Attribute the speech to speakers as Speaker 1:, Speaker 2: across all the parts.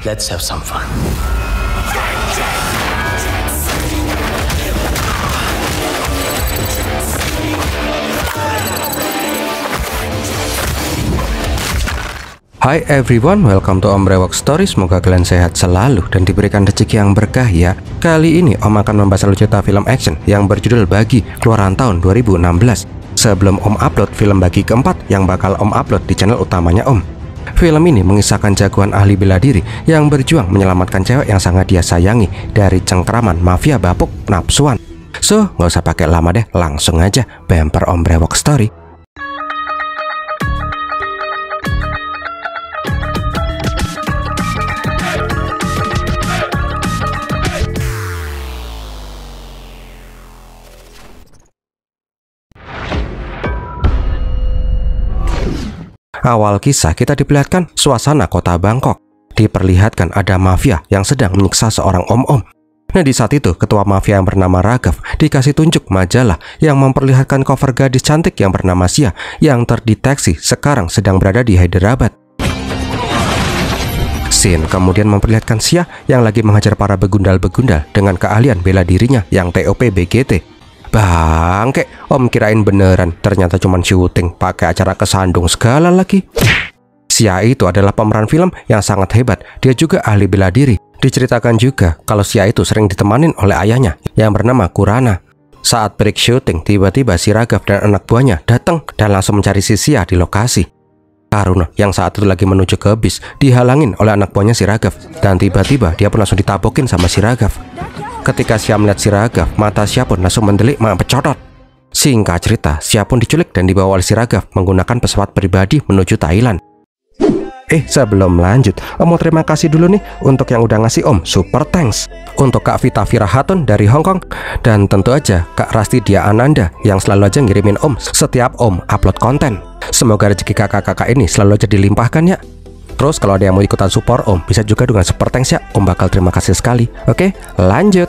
Speaker 1: Let's have some fun.
Speaker 2: Hi everyone, welcome to Om Brewok Story. Semoga kalian sehat selalu dan diberikan rezeki yang berkah ya. Kali ini Om akan membahas alur cerita film action yang berjudul Bagi, keluaran tahun 2016. Sebelum Om upload film Bagi keempat yang bakal Om upload di channel utamanya Om. Film ini mengisahkan jagoan ahli bela diri yang berjuang menyelamatkan cewek yang sangat dia sayangi dari cengkraman mafia bapuk nafsuan. So, nggak usah pakai lama deh, langsung aja bumper Om Brewok Story. Awal kisah kita diperlihatkan suasana kota Bangkok. Diperlihatkan ada mafia yang sedang menyiksa seorang om-om. Nah, di saat itu ketua mafia yang bernama Raghav dikasih tunjuk majalah yang memperlihatkan cover gadis cantik yang bernama Sia yang terdeteksi sekarang sedang berada di Hyderabad. Scene kemudian memperlihatkan Sia yang lagi menghajar para begundal-begundal dengan keahlian bela dirinya yang TOP BGT. Bangke, Om kirain beneran, ternyata cuma syuting, pakai acara kesandung segala lagi. Sia itu adalah pemeran film yang sangat hebat, dia juga ahli bela diri. Diceritakan juga kalau Sia itu sering ditemanin oleh ayahnya yang bernama Kurana. Saat break syuting, tiba-tiba si Raghav dan anak buahnya datang dan langsung mencari si Sia di lokasi. Karuna yang saat itu lagi menuju ke bis dihalangin oleh anak buahnya si Raghav, dan tiba-tiba dia pun langsung ditabokin sama si Raghav. Ketika Sia melihat si Raghav, mata Sia pun langsung mendelik becodot. Singkat cerita, Sia pun diculik dan dibawa oleh si Raghav menggunakan pesawat pribadi menuju Thailand. Sebelum lanjut, Om mau terima kasih dulu nih untuk yang udah ngasih Om super thanks. Untuk Kak Vita Virahatun dari Hong Kong, dan tentu aja Kak Rasti Dia Ananda yang selalu aja ngirimin Om setiap Om upload konten. Semoga rezeki kakak-kakak ini selalu aja dilimpahkan ya. Terus kalau ada yang mau ikutan support Om, bisa juga dengan super thanks ya. Om bakal terima kasih sekali. Oke, lanjut.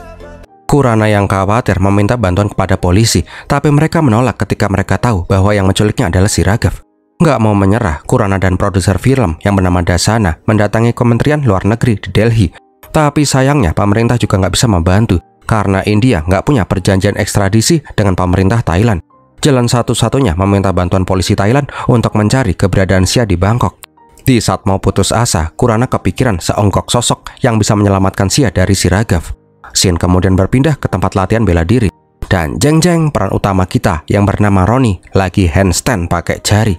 Speaker 2: Kurana yang khawatir meminta bantuan kepada polisi, tapi mereka menolak ketika mereka tahu bahwa yang menculiknya adalah si Raghav. Nggak mau menyerah, Kurana dan produser film yang bernama Dasana mendatangi Kementerian Luar Negeri di Delhi. Tapi sayangnya pemerintah juga nggak bisa membantu karena India nggak punya perjanjian ekstradisi dengan pemerintah Thailand. Jalan satu-satunya meminta bantuan polisi Thailand untuk mencari keberadaan Sia di Bangkok. Di saat mau putus asa, Kurana kepikiran seonggok sosok yang bisa menyelamatkan Sia dari si Raghav. Scene kemudian berpindah ke tempat latihan bela diri. Dan jeng-jeng, peran utama kita yang bernama Roni lagi handstand pakai jari.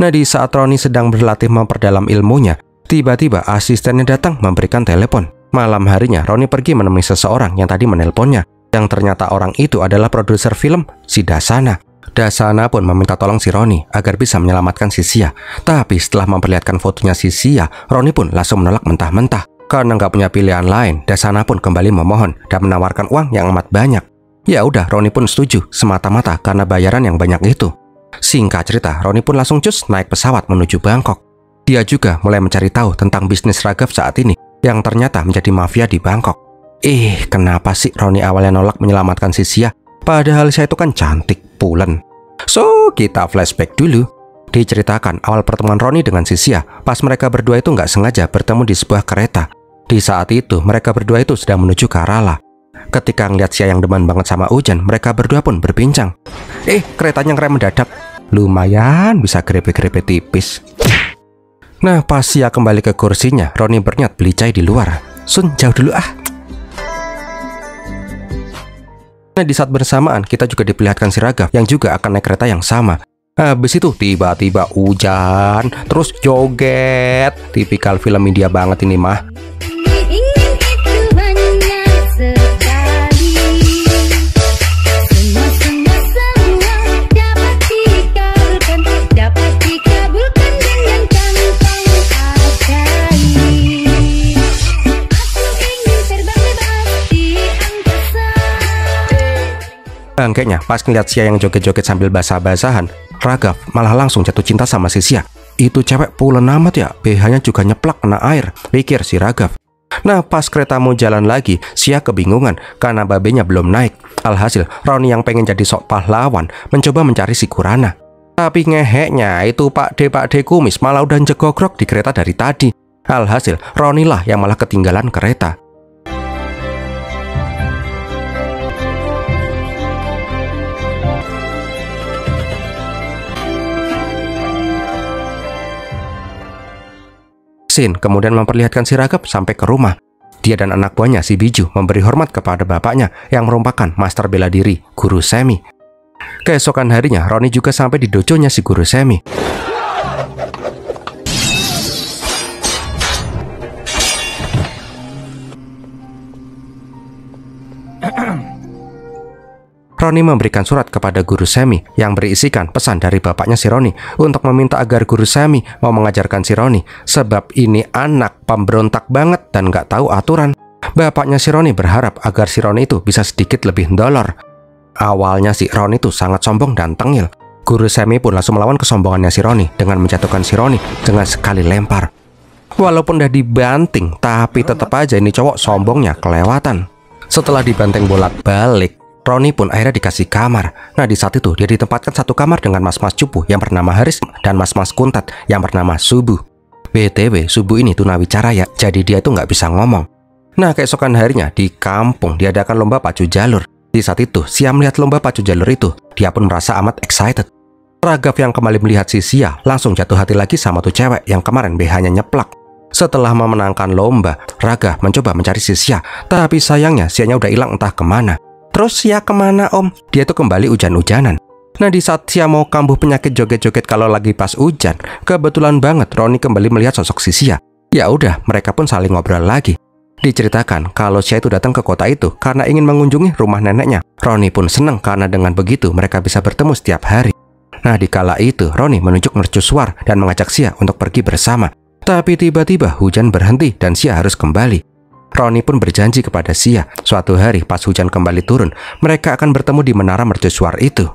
Speaker 2: Nah, di saat Roni sedang berlatih memperdalam ilmunya, tiba-tiba asistennya datang memberikan telepon. Malam harinya, Roni pergi menemui seseorang yang tadi menelponnya. Yang ternyata orang itu adalah produser film, si Dasana. Dasana pun meminta tolong si Roni agar bisa menyelamatkan si Sia. Tapi setelah memperlihatkan fotonya si Sia, Roni pun langsung menolak mentah-mentah. Karena nggak punya pilihan lain, Dasana pun kembali memohon dan menawarkan uang yang amat banyak. Ya udah, Roni pun setuju semata-mata karena bayaran yang banyak itu. Singkat cerita, Roni pun langsung cus naik pesawat menuju Bangkok. Dia juga mulai mencari tahu tentang bisnis Raghav saat ini yang ternyata menjadi mafia di Bangkok. Kenapa sih Roni awalnya nolak menyelamatkan si Sia? Padahal Sia itu kan cantik, pulen. So, kita flashback dulu. Diceritakan awal pertemuan Roni dengan si Sia pas mereka berdua itu nggak sengaja bertemu di sebuah kereta. Di saat itu, mereka berdua itu sedang menuju Kerala. Ketika ngeliat Sia yang demen banget sama hujan, mereka berdua pun berbincang. Keretanya ngerem mendadak. Lumayan bisa grepe-grepe tipis. Nah, pas Sia kembali ke kursinya, Roni berniat beli chai di luar. Sun, jauh dulu ah. Nah, di saat bersamaan kita juga diperlihatkan si Raghav yang juga akan naik kereta yang sama. Habis itu tiba-tiba hujan, terus joget. Tipikal film India banget ini mah. Bangkainya pas ngeliat Sia yang joget-joget sambil basah-basahan, Raghav malah langsung jatuh cinta sama si Sia. Itu cewek pulen amat ya, BH-nya juga nyeplak kena air, pikir si Raghav. Nah, pas kereta mau jalan lagi, Sia kebingungan karena babenya belum naik. Alhasil, Roni yang pengen jadi sok pahlawan mencoba mencari si Kurana. Tapi ngeheknya itu Pak D kumis malah udah jegogrok di kereta dari tadi. Alhasil, Roni lah yang malah ketinggalan kereta. Shin kemudian memperlihatkan si Raghav sampai ke rumah. Dia dan anak buahnya si Biju memberi hormat kepada bapaknya yang merupakan master bela diri, Guru Semi. Keesokan harinya, Roni juga sampai di dojonya si Guru Semi. Roni memberikan surat kepada Guru Semi yang berisikan pesan dari bapaknya si Roni untuk meminta agar Guru Semi mau mengajarkan si Roni, sebab ini anak pemberontak banget dan nggak tahu aturan. Bapaknya si Roni berharap agar si Roni itu bisa sedikit lebih ndolor. Awalnya si Roni itu sangat sombong dan tengil. Guru Semi pun langsung melawan kesombongannya si Roni dengan menjatuhkan si Roni dengan sekali lempar. Walaupun udah dibanting, tapi tetap aja ini cowok sombongnya kelewatan. Setelah dibanting bolak-balik, Roni pun akhirnya dikasih kamar. Nah, di saat itu dia ditempatkan satu kamar dengan mas-mas cupu yang bernama Haris dan mas-mas kuntat yang bernama Subuh. BTW, Subuh ini tunawicara ya, jadi dia itu nggak bisa ngomong. Nah, keesokan harinya di kampung diadakan lomba pacu jalur. Di saat itu, Sia melihat lomba pacu jalur itu. Dia pun merasa amat excited. Raghav yang kembali melihat si Sia langsung jatuh hati lagi sama tuh cewek yang kemarin BH-nya nyeplak. Setelah memenangkan lomba, Raghav mencoba mencari si Sia, tapi sayangnya Sia-nya udah hilang entah kemana. Terus Sia kemana om? Dia tuh kembali hujan-hujanan. Nah, di saat Sia mau kambuh penyakit joget-joget kalau lagi pas hujan, kebetulan banget Roni kembali melihat sosok si Sia. Ya udah, mereka pun saling ngobrol lagi. Diceritakan kalau Sia itu datang ke kota itu karena ingin mengunjungi rumah neneknya. Roni pun senang karena dengan begitu mereka bisa bertemu setiap hari. Nah, di kala itu Roni menunjuk mercusuar dan mengajak Sia untuk pergi bersama. Tapi tiba-tiba hujan berhenti dan Sia harus kembali. Roni pun berjanji kepada Sia, suatu hari pas hujan kembali turun, mereka akan bertemu di menara mercusuar itu.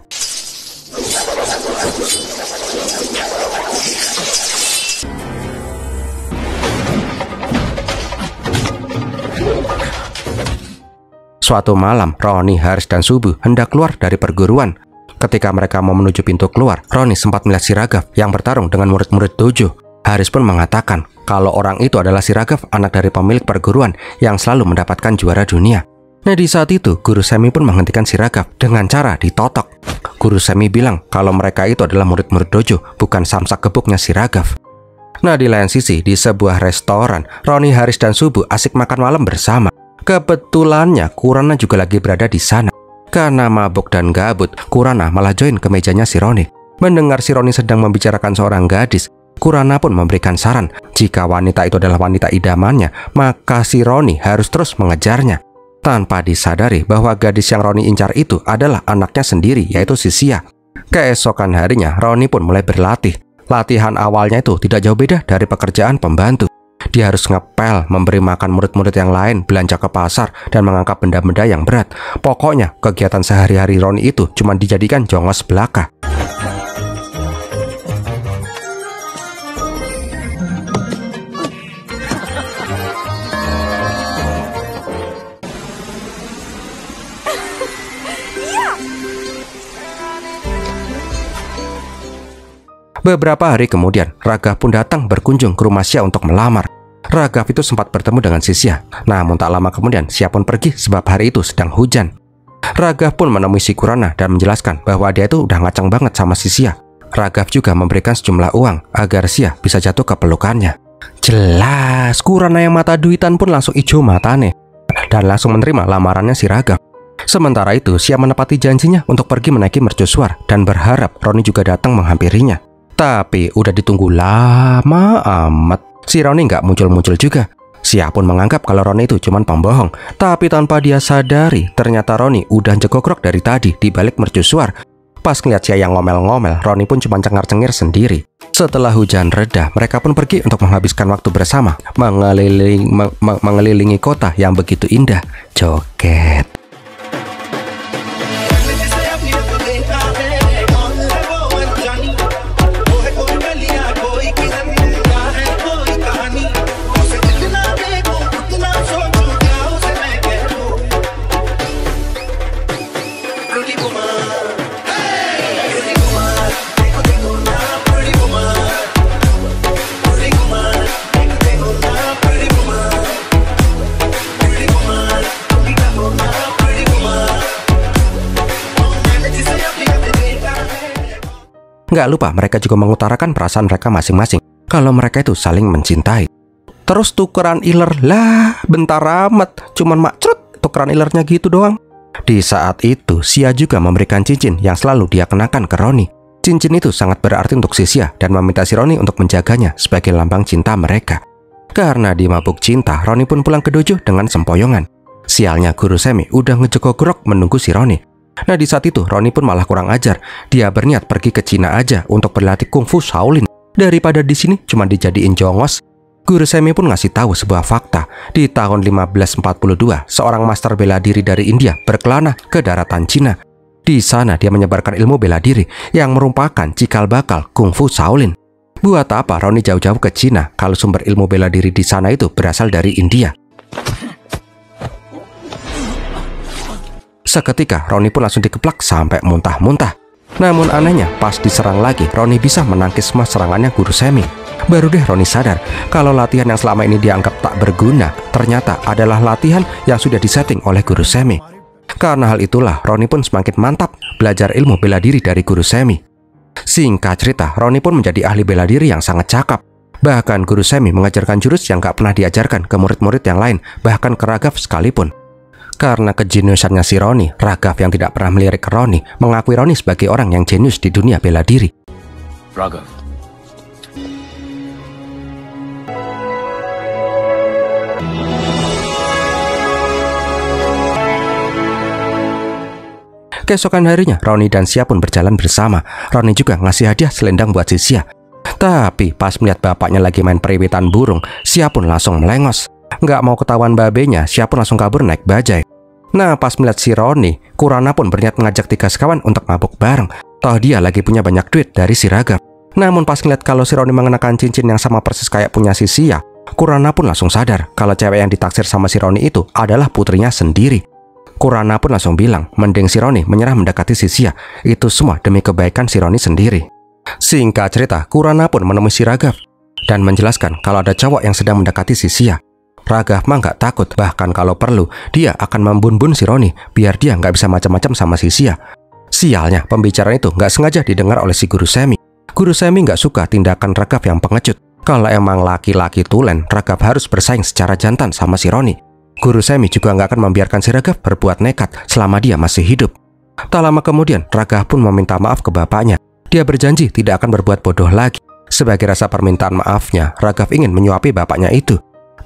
Speaker 2: Suatu malam, Roni, Haris, dan Subuh hendak keluar dari perguruan. Ketika mereka mau menuju pintu keluar, Roni sempat melihat si Raghav yang bertarung dengan murid-murid dojo. Haris pun mengatakan kalau orang itu adalah si Raghav, anak dari pemilik perguruan yang selalu mendapatkan juara dunia. Nah, di saat itu Guru Semi pun menghentikan si Raghav dengan cara ditotok. Guru Semi bilang kalau mereka itu adalah murid-murid dojo, bukan samsak gebuknya si Raghav. Nah, di lain sisi, di sebuah restoran, Roni, Haris, dan Subuh asik makan malam bersama. Kebetulannya Kurana juga lagi berada di sana. Karena mabuk dan gabut, Kurana malah join ke mejanya si Roni. Mendengar si Roni sedang membicarakan seorang gadis, Kurana pun memberikan saran, jika wanita itu adalah wanita idamannya, maka si Roni harus terus mengejarnya. Tanpa disadari bahwa gadis yang Roni incar itu adalah anaknya sendiri, yaitu si Sia. Keesokan harinya, Roni pun mulai berlatih. Latihan awalnya itu tidak jauh beda dari pekerjaan pembantu. Dia harus ngepel, memberi makan murid-murid yang lain, belanja ke pasar, dan mengangkat benda-benda yang berat. Pokoknya, kegiatan sehari-hari Roni itu cuma dijadikan jongos belaka. Beberapa hari kemudian, Raghav pun datang berkunjung ke rumah Sia untuk melamar. Raghav itu sempat bertemu dengan si Sia. Namun tak lama kemudian, Sia pun pergi sebab hari itu sedang hujan. Raghav pun menemui si Kurana dan menjelaskan bahwa dia itu udah ngacang banget sama si Sia. Raghav juga memberikan sejumlah uang agar Sia bisa jatuh ke pelukannya. Jelas, Kurana yang mata duitan pun langsung ijo matane dan langsung menerima lamarannya si Raghav. Sementara itu, Sia menepati janjinya untuk pergi menaiki mercusuar dan berharap Roni juga datang menghampirinya. Tapi udah ditunggu lama amat, si Roni nggak muncul-muncul juga. Sia pun menganggap kalau Roni itu cuma pembohong. Tapi tanpa dia sadari, ternyata Roni udah jegogrok dari tadi di balik mercusuar. Pas ngeliat Sia yang ngomel-ngomel, Roni pun cuma cengar-cengir sendiri. Setelah hujan reda, mereka pun pergi untuk menghabiskan waktu bersama, mengelilingi kota yang begitu indah. Joget. Nggak lupa mereka juga mengutarakan perasaan mereka masing-masing kalau mereka itu saling mencintai. Terus tukeran iler, lah bentar amat, cuman macrut tukeran ilernya gitu doang. Di saat itu, Xia juga memberikan cincin yang selalu dia kenakan ke Roni. Cincin itu sangat berarti untuk si Xia dan meminta si Roni untuk menjaganya sebagai lambang cinta mereka. Karena dia mabuk cinta, Roni pun pulang ke dojo dengan sempoyongan. Sialnya Guru Semi udah ngejogok-grok menunggu si Roni. Nah di saat itu Roni pun malah kurang ajar. Dia berniat pergi ke Cina aja untuk berlatih kungfu Shaolin daripada di sini cuma dijadiin jongos. Guru Semi pun ngasih tahu sebuah fakta. Di tahun 1542, seorang master bela diri dari India berkelana ke daratan Cina. Di sana dia menyebarkan ilmu bela diri yang merupakan cikal bakal kungfu Shaolin. Buat apa Roni jauh-jauh ke Cina kalau sumber ilmu bela diri di sana itu berasal dari India? Seketika Roni pun langsung dikeplak sampai muntah-muntah. Namun anehnya, pas diserang lagi, Roni bisa menangkis semua serangannya Guru Semi. Baru deh Roni sadar kalau latihan yang selama ini dianggap tak berguna ternyata adalah latihan yang sudah disetting oleh Guru Semi. Karena hal itulah Roni pun semakin mantap belajar ilmu bela diri dari Guru Semi. Singkat cerita, Roni pun menjadi ahli bela diri yang sangat cakap. Bahkan Guru Semi mengajarkan jurus yang gak pernah diajarkan ke murid-murid yang lain, bahkan ke Raghav sekalipun. Karena kejeniusannya si Roni, Raghav yang tidak pernah melirik Roni mengakui Roni sebagai orang yang jenius di dunia bela diri.
Speaker 1: Raghav.
Speaker 2: Keesokan harinya, Roni dan Xia pun berjalan bersama. Roni juga ngasih hadiah selendang buat si Xia. Tapi pas melihat bapaknya lagi main periwitan burung, Xia pun langsung melengos. Nggak mau ketahuan babenya, Xia pun langsung kabur naik bajai. Nah, pas melihat si Roni, Kurana pun berniat mengajak 3 sekawan untuk mabuk bareng. Toh dia lagi punya banyak duit dari si Raghav. Namun pas ngeliat kalau si Roni mengenakan cincin yang sama persis kayak punya si Xia, Kurana pun langsung sadar kalau cewek yang ditaksir sama si Roni itu adalah putrinya sendiri. Kurana pun langsung bilang, mending si Roni menyerah mendekati si Xia. Itu semua demi kebaikan si Roni sendiri. Singkat cerita, Kurana pun menemui si Raghav dan menjelaskan kalau ada cowok yang sedang mendekati si Xia. Raghav mah nggak takut, bahkan kalau perlu, dia akan membun-bun si Roni biar dia nggak bisa macam-macam sama si Xia. Sialnya, pembicaraan itu nggak sengaja didengar oleh si Guru Semi. Guru Semi nggak suka tindakan Raghav yang pengecut. Kalau emang laki-laki tulen, Raghav harus bersaing secara jantan sama si Roni. Guru Semi juga nggak akan membiarkan si Raghav berbuat nekat selama dia masih hidup. Tak lama kemudian, Raghav pun meminta maaf ke bapaknya. Dia berjanji tidak akan berbuat bodoh lagi. Sebagai rasa permintaan maafnya, Raghav ingin menyuapi bapaknya itu.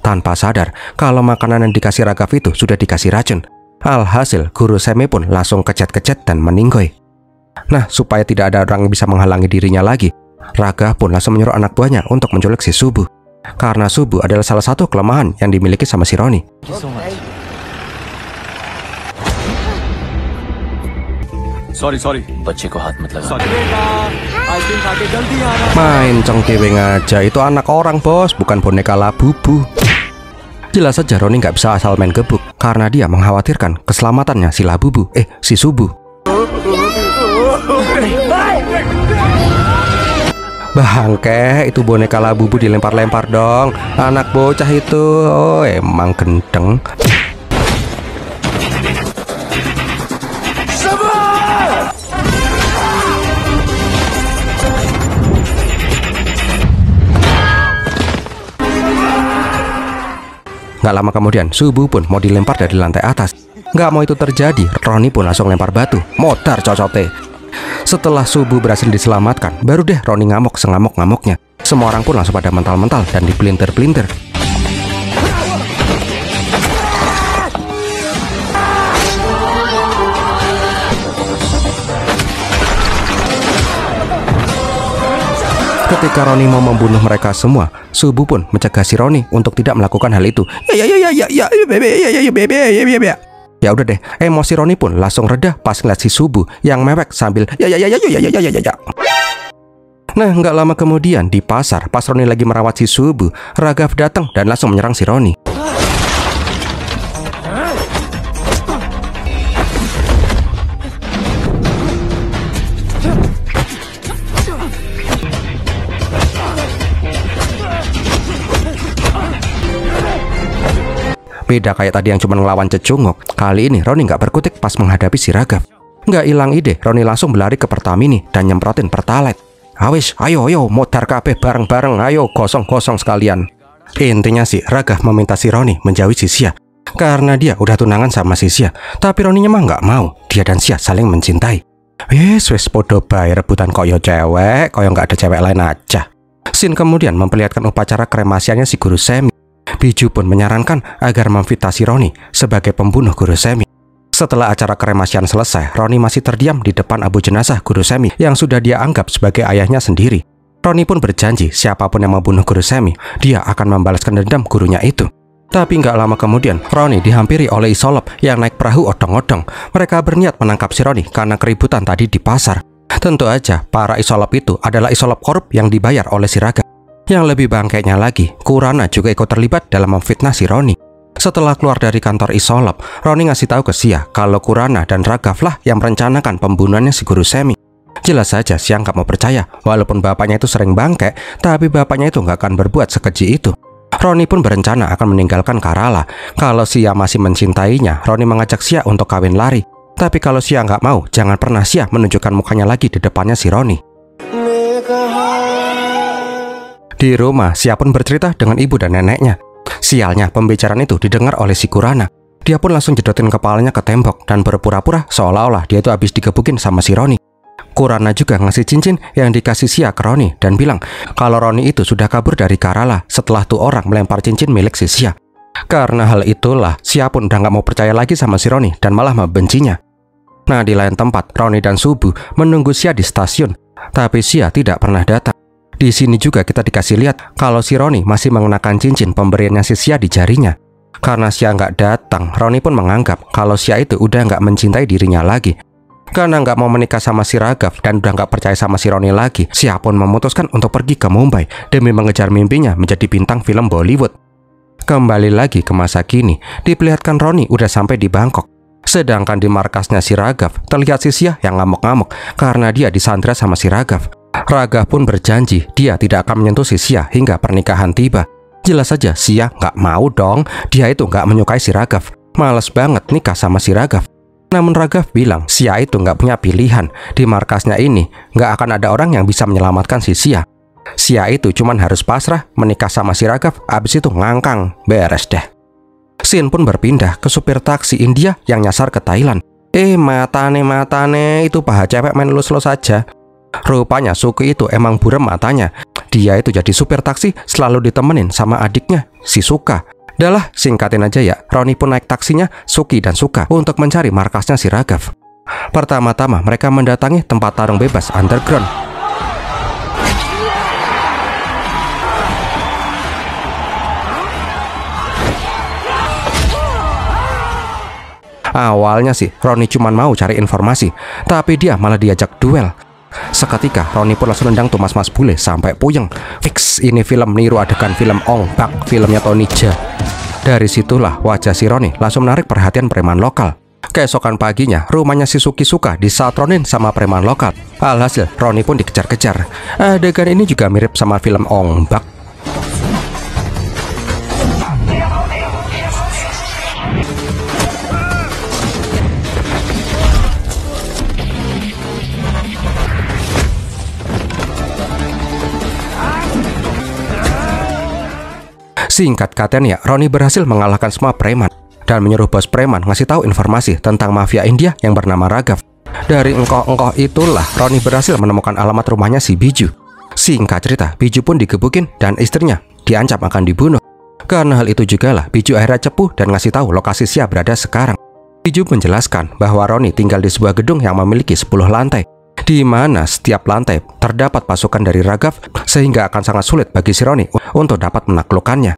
Speaker 2: Tanpa sadar kalau makanan yang dikasih Raghav itu sudah dikasih racun. Alhasil, Guru Semi pun langsung kecet-kecet dan meninggoy. Nah, supaya tidak ada orang yang bisa menghalangi dirinya lagi, Raghav pun langsung menyuruh anak buahnya untuk menculik si Subu. Karena Subu adalah salah satu kelemahan yang dimiliki sama si Roni.
Speaker 1: Sorry. बच्चे को हाथ मत लगा.
Speaker 2: Main cengkeweng aja, itu anak orang bos, bukan boneka Labubu. Jelas saja Roni nggak bisa asal main gebuk, karena dia mengkhawatirkan keselamatannya si Labubu, si Subu. Bangke, itu boneka Labubu dilempar-lempar dong. Anak bocah itu, oh emang gendeng. Nggak lama kemudian, Subu pun mau dilempar dari lantai atas. Nggak mau itu terjadi, Roni pun langsung lempar batu. Modar cocote. Setelah Subu berhasil diselamatkan, baru deh Roni ngamuk sengamuk-ngamuknya. Semua orang pun langsung pada mental-mental dan dipelintir-pelintir. Ketika Roni mau membunuh mereka semua, Subu pun mencegah si Roni untuk tidak melakukan hal itu. Ya udah deh, emosi Roni pun langsung reda pas ngeliat si Subu yang mewek sambil ya. Nah, nggak lama kemudian di pasar, pas Roni lagi merawat si Subu, Raghav datang dan langsung menyerang si Roni. Beda kayak tadi yang cuma ngelawan cecunguk, kali ini Roni nggak berkutik pas menghadapi si Raghav. Nggak hilang ide, Roni langsung berlari ke Pertamini dan nyemprotin Pertalite. Awis, ayo modar kabeh bareng-bareng, ayo gosong-gosong sekalian. Intinya sih Raghav meminta si Ronnie menjauhi si Xia karena dia udah tunangan sama si Xia. Tapi Ronnie mah nggak mau. Dia dan Xia saling mencintai. Wes podo bae rebutan koyo cewek, koyo nggak ada cewek lain aja. Scene kemudian memperlihatkan upacara kremasiannya si guru Semi. Biju pun menyarankan agar memfitnah si Ronnie sebagai pembunuh guru Semi. Setelah acara kremasian selesai, Ronnie masih terdiam di depan abu jenazah guru Semi yang sudah dia anggap sebagai ayahnya sendiri. Ronnie pun berjanji siapapun yang membunuh guru Semi, dia akan membalaskan dendam gurunya itu. Tapi nggak lama kemudian, Ronnie dihampiri oleh Isolop yang naik perahu odong-odong. Mereka berniat menangkap si Ronnie karena keributan tadi di pasar. Tentu aja, para Isolop itu adalah Isolop korup yang dibayar oleh si Raghav. Yang lebih bangkainya lagi, Kurana juga ikut terlibat dalam memfitnah si Ronnie. Setelah keluar dari kantor Isolop, Ronnie ngasih tahu ke Xia kalau Kurana dan Raghav lah yang merencanakan pembunuhannya si guru Semi. Jelas saja Xia nggak mau percaya, walaupun bapaknya itu sering bangke, tapi bapaknya itu nggak akan berbuat sekeji itu. Ronnie pun berencana akan meninggalkan Karala. Kalau Xia masih mencintainya, Ronnie mengajak Xia untuk kawin lari. Tapi kalau Xia nggak mau, jangan pernah Xia menunjukkan mukanya lagi di depannya si Ronnie. Di rumah, Xia pun bercerita dengan ibu dan neneknya. Sialnya, pembicaraan itu didengar oleh si Kurana. Dia pun langsung jedotin kepalanya ke tembok dan berpura-pura seolah-olah dia itu habis digebukin sama si Ronnie. Kurana juga ngasih cincin yang dikasih Xia ke Ronnie dan bilang kalau Ronnie itu sudah kabur dari Karala setelah tuh orang melempar cincin milik si Xia. Karena hal itulah, Xia pun udah nggak mau percaya lagi sama si Ronnie dan malah membencinya. Nah, di lain tempat, Ronnie dan Subu menunggu Xia di stasiun, tapi Xia tidak pernah datang. Di sini juga kita dikasih lihat kalau si Ronnie masih mengenakan cincin pemberiannya si Xia di jarinya. Karena Xia nggak datang, Ronnie pun menganggap kalau Xia itu udah nggak mencintai dirinya lagi. Karena nggak mau menikah sama si Raghav dan udah nggak percaya sama si Ronnie lagi, Xia pun memutuskan untuk pergi ke Mumbai demi mengejar mimpinya menjadi bintang film Bollywood. Kembali lagi ke masa kini, diperlihatkan Ronnie udah sampai di Bangkok. Sedangkan di markasnya si Raghav, terlihat si Xia yang ngamuk-ngamuk karena dia disandra sama si Raghav. Raghav pun berjanji dia tidak akan menyentuh si Xia hingga pernikahan tiba. Jelas saja Xia nggak mau dong, dia itu nggak menyukai si Raghav. Males banget nikah sama si Raghav. Namun Raghav bilang Xia itu nggak punya pilihan. Di markasnya ini nggak akan ada orang yang bisa menyelamatkan si Xia. Xia itu cuman harus pasrah menikah sama si Raghav, abis itu ngangkang, beres deh. Scene pun berpindah ke supir taksi India yang nyasar ke Thailand. Matane, itu paha cewek main lus-lus saja. Rupanya Suki itu emang buram matanya. Dia itu jadi supir taksi selalu ditemenin sama adiknya, si Suka. Dahlah, singkatin aja ya, Ronnie pun naik taksinya Suki dan Suka untuk mencari markasnya si Raghav. Pertama-tama mereka mendatangi tempat tarung bebas underground. Awalnya sih Ronnie cuma mau cari informasi, tapi dia malah diajak duel. Seketika Ronnie pun langsung nendang tuh mas-mas bule sampai puyeng. Fix ini film niru adegan film Ong Bak, filmnya Tony Jaa. Dari situlah wajah si Ronnie langsung menarik perhatian preman lokal. Keesokan paginya rumahnya si Suki Suka disatronin sama preman lokal. Alhasil Ronnie pun dikejar-kejar. Adegan ini juga mirip sama film Ong Bak. Singkat katanya, Ronnie berhasil mengalahkan semua preman dan menyuruh bos preman ngasih tahu informasi tentang mafia India yang bernama Raghav. Dari engkoh-engkoh itulah Ronnie berhasil menemukan alamat rumahnya si Biju. Singkat cerita, Biju pun digebukin dan istrinya diancam akan dibunuh. Karena hal itu jugalah Biju akhirnya cepuh dan ngasih tahu lokasi Xia berada sekarang. Biju menjelaskan bahwa Ronnie tinggal di sebuah gedung yang memiliki 10 lantai, di mana setiap lantai terdapat pasukan dari Raghav sehingga akan sangat sulit bagi si Ronnie untuk dapat menaklukkannya.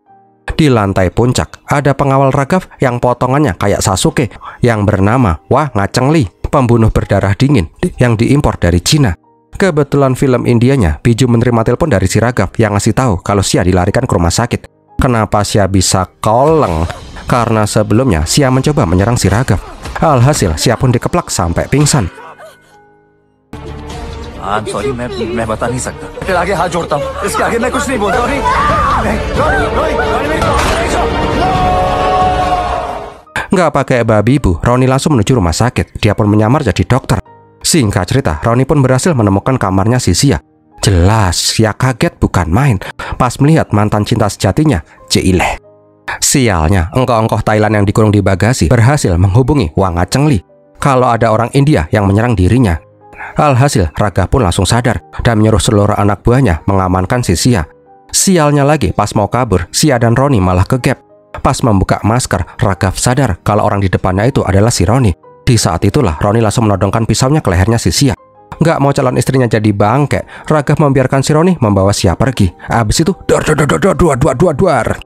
Speaker 2: Di lantai puncak ada pengawal Raghav yang potongannya kayak Sasuke yang bernama Wah Ngaceng Li, pembunuh berdarah dingin yang diimpor dari Cina. Kebetulan film Indianya, Biju menerima telepon dari si Raghav yang ngasih tahu kalau Xia dilarikan ke rumah sakit. Kenapa Xia bisa koleng? Karena sebelumnya Xia mencoba menyerang si Raghav. Alhasil Xia pun dikeplak sampai pingsan.
Speaker 1: I'm sorry, मैं बता नहीं सकता. फिर आगे हाथ जोड़ता हूँ. इसके आगे मैं कुछ नहीं बोलता.
Speaker 2: Nggak pakai babi bu, Ronnie langsung menuju rumah sakit. Dia pun menyamar jadi dokter. Singkat cerita, Ronnie pun berhasil menemukan kamarnya si Xia. Jelas Sia kaget bukan main pas melihat mantan cinta sejatinya, Ciileh. Sialnya, engkoh-engkoh Thailand yang dikurung di bagasi berhasil menghubungi Wang Chengli kalau ada orang India yang menyerang dirinya. Alhasil, Raghav pun langsung sadar dan menyuruh seluruh anak buahnya mengamankan si Sia. Sialnya lagi, pas mau kabur, Sia dan Ronnie malah ke gap. Pas membuka masker, Raghav sadar kalau orang di depannya itu adalah si Ronnie. Di saat itulah, Ronnie langsung menodongkan pisaunya ke lehernya si Sia. Nggak mau calon istrinya jadi bangke, Raghav membiarkan si Ronnie membawa Sia pergi. Abis itu, duar.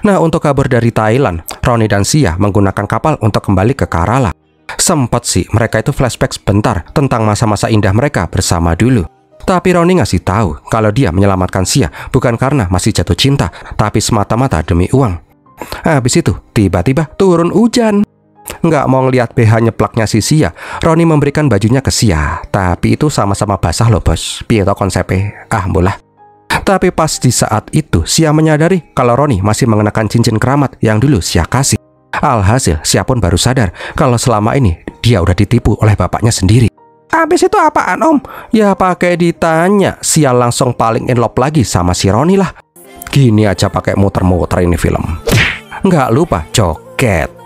Speaker 2: Nah, untuk kabur dari Thailand, Ronnie dan Sia menggunakan kapal untuk kembali ke Kerala. Sempat sih mereka itu flashback sebentar tentang masa-masa indah mereka bersama dulu. Tapi Ronnie ngasih tahu kalau dia menyelamatkan Sia bukan karena masih jatuh cinta, tapi semata-mata demi uang. Habis itu, tiba-tiba turun hujan. Nggak mau ngeliat BH nyeplaknya si Sia, Ronnie memberikan bajunya ke Sia. Tapi itu sama-sama basah loh bos. Piye to konsepnya? Ah, bolah. Tapi pas di saat itu, Sia menyadari kalau Ronnie masih mengenakan cincin keramat yang dulu Sia kasih. Alhasil, Sia pun baru sadar kalau selama ini dia udah ditipu oleh bapaknya sendiri. Habis itu apaan om? Ya pakai ditanya, Sia langsung paling in love lagi sama si Ronnie lah. Gini aja pakai muter-muter ini film. Nggak lupa joget.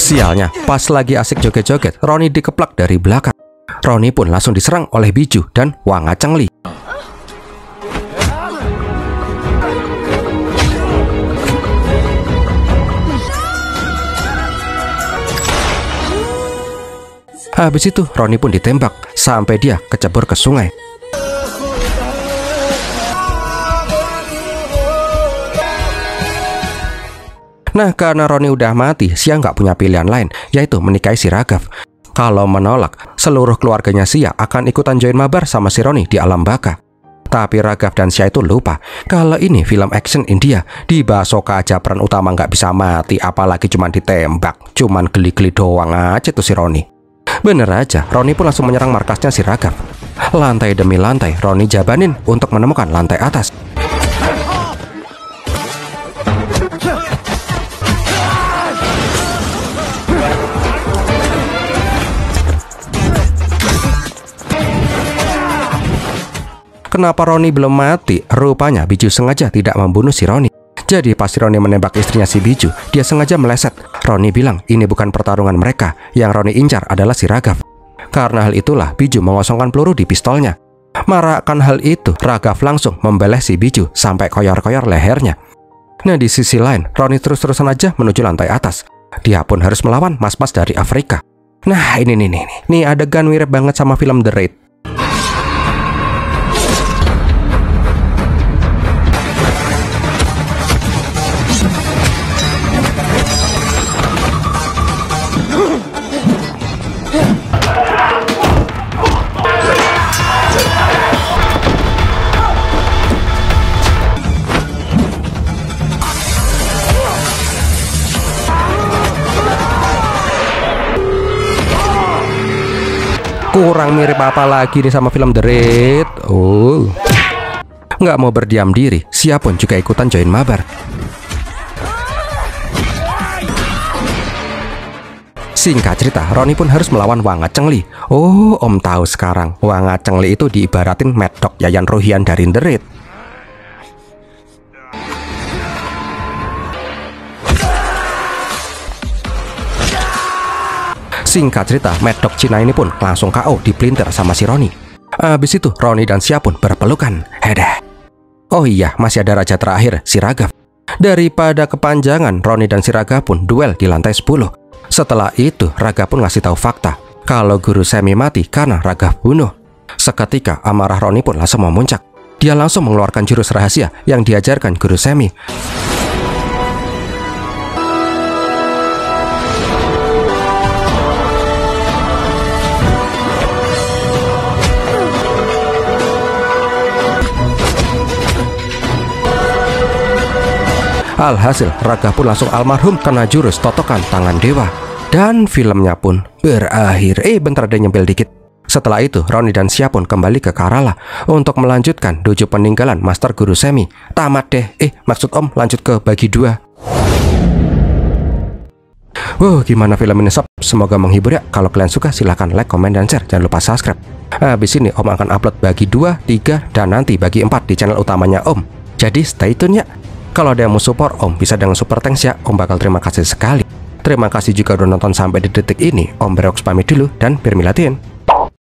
Speaker 2: Sialnya, pas lagi asik joget-joget, Ronnie dikeplak dari belakang. Ronnie pun langsung diserang oleh Biju dan Wang Chengli. Habis itu, Ronnie pun ditembak sampai dia kecebur ke sungai. Nah, karena Ronnie udah mati, Sia nggak punya pilihan lain, yaitu menikahi si Raghav. Kalau menolak, seluruh keluarganya Sia akan ikutan join mabar sama si Ronnie di alam baka. Tapi Raghav dan Sia itu lupa kalau ini film action India. Di Basoka aja peran utama nggak bisa mati, apalagi cuman ditembak. Cuman geli-geli doang aja tuh si Ronnie. Bener aja, Ronnie pun langsung menyerang markasnya si Raghav. Lantai demi lantai, Ronnie jabanin untuk menemukan lantai atas. Kenapa Ronnie belum mati? Rupanya Biju sengaja tidak membunuh si Ronnie. Jadi pas si Ronnie menembak istrinya si Biju, dia sengaja meleset. Ronnie bilang ini bukan pertarungan mereka, yang Ronnie incar adalah si Raghav. Karena hal itulah Biju mengosongkan peluru di pistolnya. Marah akan hal itu, Raghav langsung membeleh si Biju sampai koyor-koyor lehernya. Nah, di sisi lain, Ronnie terus-terusan aja menuju lantai atas. Dia pun harus melawan mas-mas dari Afrika. Nah, ini adegan mirip banget sama film The Raid. Kurang mirip apa lagi nih sama film The Raid. Oh, nggak mau berdiam diri, Sia pun juga ikutan join mabar. Singkat cerita, Ronnie pun harus melawan Wang Chengli. Oh, om tahu sekarang, Wang Chengli itu diibaratin Mad Dog Yayan Ruhian dari The Raid. Singkat cerita, Mad Dog Cina ini pun langsung KO dipelintir sama si Ronnie. Abis itu, Ronnie dan Sia pun berpelukan. Hedah. Oh iya, masih ada raja terakhir, si Raghav. Daripada kepanjangan, Ronnie dan si Raghav pun duel di lantai 10. Setelah itu, Raghav pun ngasih tahu fakta kalau guru Semi mati karena Raghav bunuh. Seketika, amarah Ronnie pun langsung memuncak. Dia langsung mengeluarkan jurus rahasia yang diajarkan guru Semi. Alhasil, Raga pun langsung almarhum kena jurus totokan tangan dewa. Dan filmnya pun berakhir. Bentar deh, nyempil dikit. Setelah itu, Roni dan Xia pun kembali ke Karala untuk melanjutkan dojo peninggalan Master Guru Semi. Tamat deh. Maksud Om lanjut ke bagi 2. Gimana film ini sob? Semoga menghibur ya. Kalau kalian suka silahkan like, komen, dan share. Jangan lupa subscribe. Habis ini Om akan upload bagi 2, 3, dan nanti bagi 4 di channel utamanya Om. Jadi stay tune ya. Kalau ada yang mau support Om, bisa dengan super thanks ya. Om bakal terima kasih sekali. Terima kasih juga udah nonton sampai di detik ini. Om Berox pamit dulu dan Birmilatin.